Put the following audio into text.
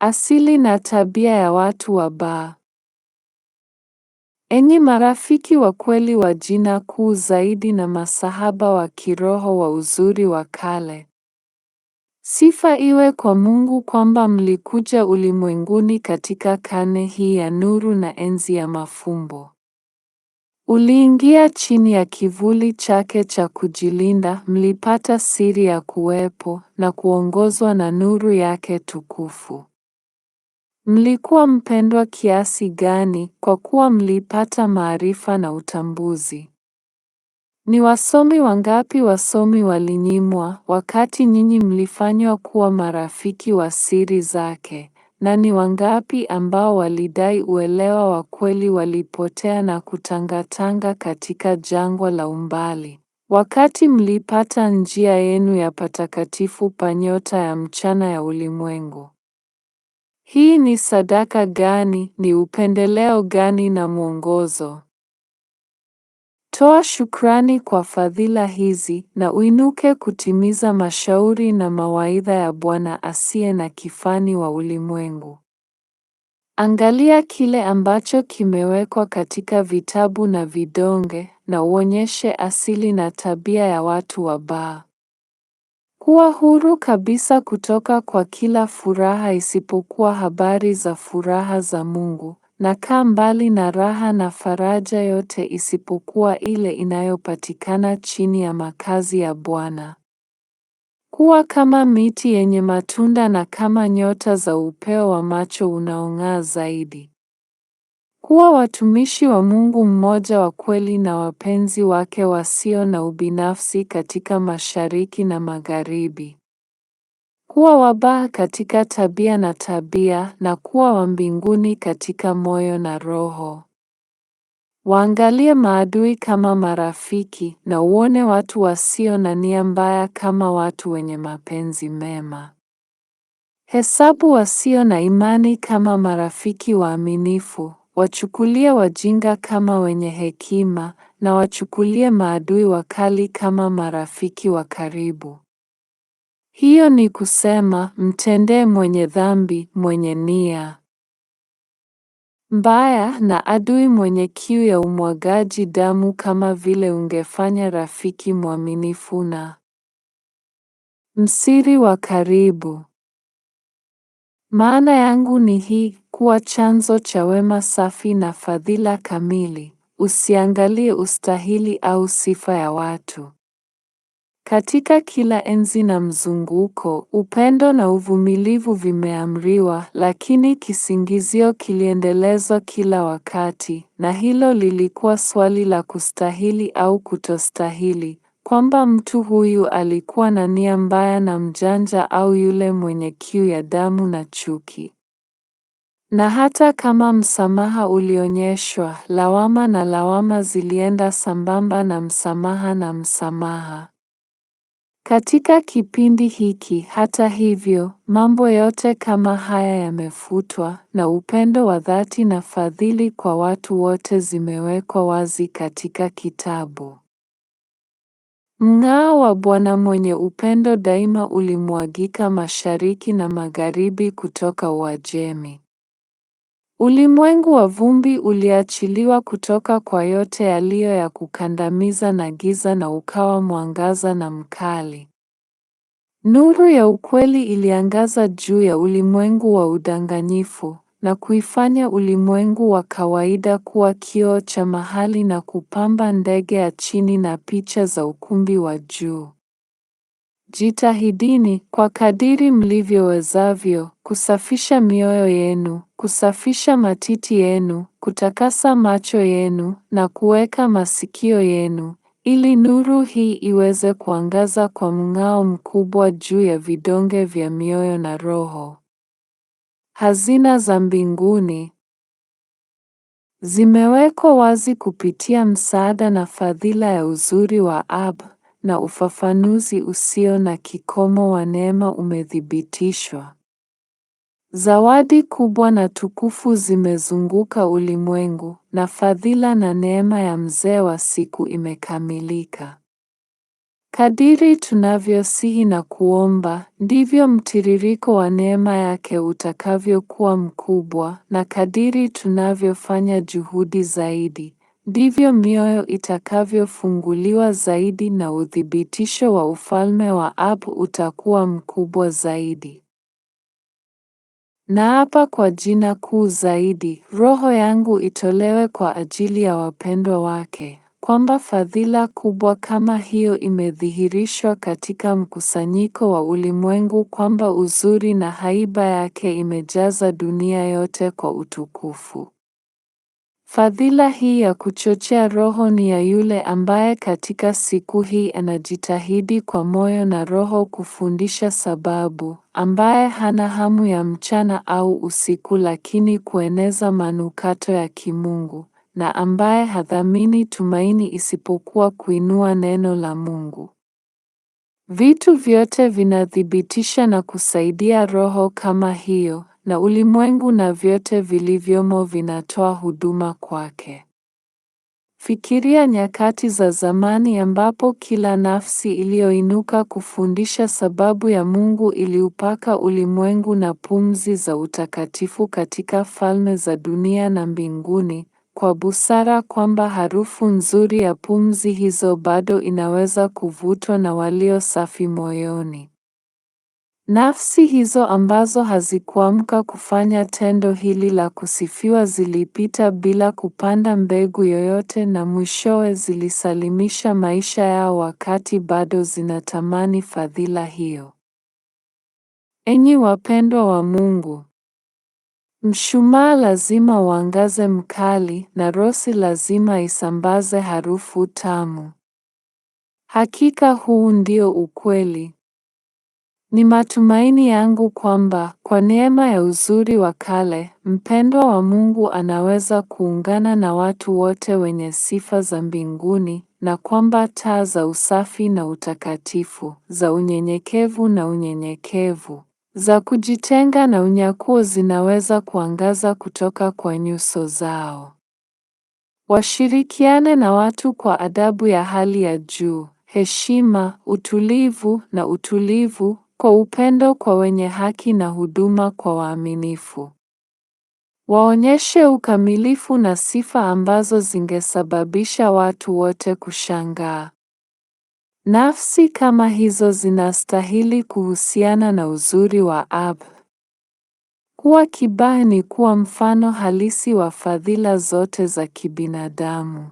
Asili na tabia ya watu wa Ba. Enyi marafiki wa kweli wa jina kuu zaidi na masahaba wa kiroho wa uzuri wa kale. Sifa iwe kwa Mungu kwamba mlikuja ulimwenguni katika karne hii ya nuru na enzi ya mafumbo. Uliingia chini ya kivuli chake cha kujilinda, mlipata siri ya kuwepo na kuongozwa na nuru yake tukufu. Mlikuwa mpendwa kiasi gani kwa kuwa mlipata maarifa na utambuzi. Ni wasomi wangapi wasomi walinyimwa wakati nyinyi mlifanywa kuwa marafiki wa siri zake, na ni wangapi ambao walidai uelewa wa kweli walipotea na kutangatanga katika jangwa la umbali, wakati mlipata njia yenu ya patakatifu pa nyota ya mchana ya ulimwengu. Hii ni sadaka gani, ni upendeleo gani na mwongozo? Toa shukrani kwa fadhila hizi na uinuke kutimiza mashauri na mawaidha ya Bwana asiye na kifani wa ulimwengu. Angalia kile ambacho kimewekwa katika vitabu na vidonge na uonyeshe asili na tabia ya watu wa Ba. Kuwa huru kabisa kutoka kwa kila furaha isipokuwa habari za furaha za Mungu, na kaa mbali na raha na faraja yote isipokuwa ile inayopatikana chini ya makazi ya Bwana. Kuwa kama miti yenye matunda na kama nyota za upeo wa macho unaong'aa zaidi. Kuwa watumishi wa Mungu mmoja wa kweli na wapenzi wake wasio na ubinafsi katika mashariki na magharibi. Kuwa wa Ba katika tabia na tabia, na kuwa wa mbinguni katika moyo na roho. Waangalie maadui kama marafiki na uone watu wasio na nia mbaya kama watu wenye mapenzi mema. Hesabu wasio na imani kama marafiki waaminifu, wachukulie wajinga kama wenye hekima, na wachukulie maadui wakali kama marafiki wa karibu. Hiyo ni kusema, mtendee mwenye dhambi, mwenye nia mbaya na adui mwenye kiu ya umwagaji damu kama vile ungefanya rafiki mwaminifu na msiri wa karibu. Maana yangu ni hii, kuwa chanzo cha wema safi na fadhila kamili, usiangalie ustahili au sifa ya watu. Katika kila enzi na mzunguko, upendo na uvumilivu vimeamriwa, lakini kisingizio kiliendelezwa kila wakati, na hilo lilikuwa swali la kustahili au kutostahili, kwamba mtu huyu alikuwa na nia mbaya na mjanja au yule mwenye kiu ya damu na chuki. Na hata kama msamaha ulionyeshwa, lawama na lawama zilienda sambamba na msamaha na msamaha. Katika kipindi hiki, hata hivyo, mambo yote kama haya yamefutwa, na upendo wa dhati na fadhili kwa watu wote zimewekwa wazi katika kitabu. Mng'ao wa Bwana mwenye upendo daima ulimwagika mashariki na magharibi kutoka Uajemi. Ulimwengu wa vumbi uliachiliwa kutoka kwa yote yaliyo ya kukandamiza na giza na ukawa mwangaza na mkali. Nuru ya ukweli iliangaza juu ya ulimwengu wa udanganyifu na kuifanya ulimwengu wa kawaida kuwa kioo cha mahali na kupamba ndege ya chini na picha za ukumbi wa juu. Jitahidini kwa kadiri mlivyowezavyo kusafisha mioyo yenu, kusafisha matiti yenu, kutakasa macho yenu na kuweka masikio yenu, ili nuru hii iweze kuangaza kwa mng'ao mkubwa juu ya vidonge vya mioyo na roho. Hazina za mbinguni zimewekwa wazi kupitia msaada na fadhila ya uzuri wa Ab, na ufafanuzi usio na kikomo wa neema umethibitishwa. Zawadi kubwa na tukufu zimezunguka ulimwengu, na fadhila na neema ya mzee wa siku imekamilika. Kadiri tunavyosihi na kuomba, ndivyo mtiririko wa neema yake utakavyokuwa mkubwa, na kadiri tunavyofanya juhudi zaidi, ndivyo mioyo itakavyofunguliwa zaidi na uthibitisho wa ufalme wa Ab utakuwa mkubwa zaidi. Naapa kwa jina kuu zaidi, roho yangu itolewe kwa ajili ya wapendwa wake, kwamba fadhila kubwa kama hiyo imedhihirishwa katika mkusanyiko wa ulimwengu, kwamba uzuri na haiba yake imejaza dunia yote kwa utukufu. Fadhila hii ya kuchochea roho ni ya yule ambaye katika siku hii anajitahidi kwa moyo na roho kufundisha sababu, ambaye hana hamu ya mchana au usiku lakini kueneza manukato ya kimungu, na ambaye hadhamini tumaini isipokuwa kuinua neno la Mungu. Vitu vyote vinathibitisha na kusaidia roho kama hiyo, na ulimwengu na vyote vilivyomo vinatoa huduma kwake. Fikiria nyakati za zamani ambapo kila nafsi iliyoinuka kufundisha sababu ya Mungu iliupaka ulimwengu na pumzi za utakatifu katika falme za dunia na mbinguni, kwa busara kwamba harufu nzuri ya pumzi hizo bado inaweza kuvutwa na walio safi moyoni. Nafsi hizo ambazo hazikuamka kufanya tendo hili la kusifiwa zilipita bila kupanda mbegu yoyote na mwishowe zilisalimisha maisha yao wakati bado zinatamani fadhila hiyo. Enyi wapendwa wa Mungu, mshumaa lazima uangaze mkali na rosi lazima isambaze harufu tamu. Hakika huu ndio ukweli. Ni matumaini yangu kwamba, kwa neema ya uzuri wa kale, mpendwa wa Mungu anaweza kuungana na watu wote wenye sifa za mbinguni, na kwamba taa za usafi na utakatifu, za unyenyekevu na unyenyekevu, za kujitenga na unyakuo zinaweza kuangaza kutoka kwa nyuso zao. Washirikiane na watu kwa adabu ya hali ya juu, heshima, utulivu na utulivu, kwa upendo kwa wenye haki na huduma kwa waaminifu. Waonyeshe ukamilifu na sifa ambazo zingesababisha watu wote kushangaa. Nafsi kama hizo zinastahili kuhusiana na uzuri wa Ab. Kuwa kibaha ni kuwa mfano halisi wa fadhila zote za kibinadamu.